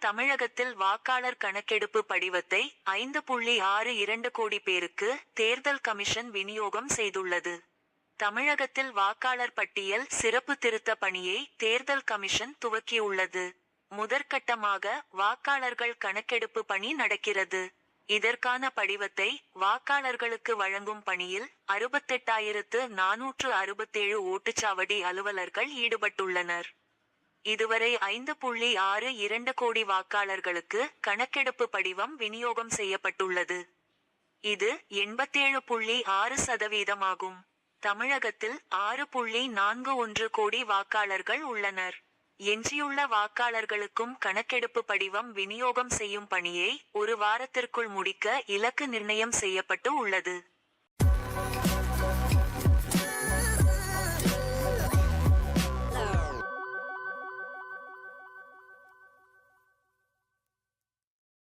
தமிழகத்தில் வாக்காளர் கணக்கெடுப்பு படிவத்தை 5.62 கோடி பேருக்கு தேர்தல் கமிஷன் விநியோகம் செய்துள்ளது. தமிழகத்தில் வாக்காளர் பட்டியல் சிறப்பு திருத்த பணியை தேர்தல் கமிஷன் துவக்கியுள்ளது. முதற்கட்டமாக வாக்காளர்கள் கணக்கெடுப்பு பணி நடக்கிறது. இதற்கான படிவத்தை வாக்காளர்களுக்கு வழங்கும் பணியில் 68,467 ஓட்டுச்சாவடி அலுவலர்கள் ஈடுபட்டுள்ளனர். இதுவரை 5.62 கோடி வாக்காளர்களுக்கு கணக்கெடுப்பு படிவம் விநியோகம் செய்யப்பட்டுள்ளது. இது 87.6% ஆகும். தமிழகத்தில் 6.41 கோடி வாக்காளர்கள் உள்ளனர். எஞ்சியுள்ள வாக்காளர்களுக்கும் கணக்கெடுப்பு படிவம் விநியோகம் செய்யும் பணியை ஒரு வாரத்திற்குள் முடிக்க இலக்கு நிர்ணயம் செய்யப்பட்டு உள்ளது.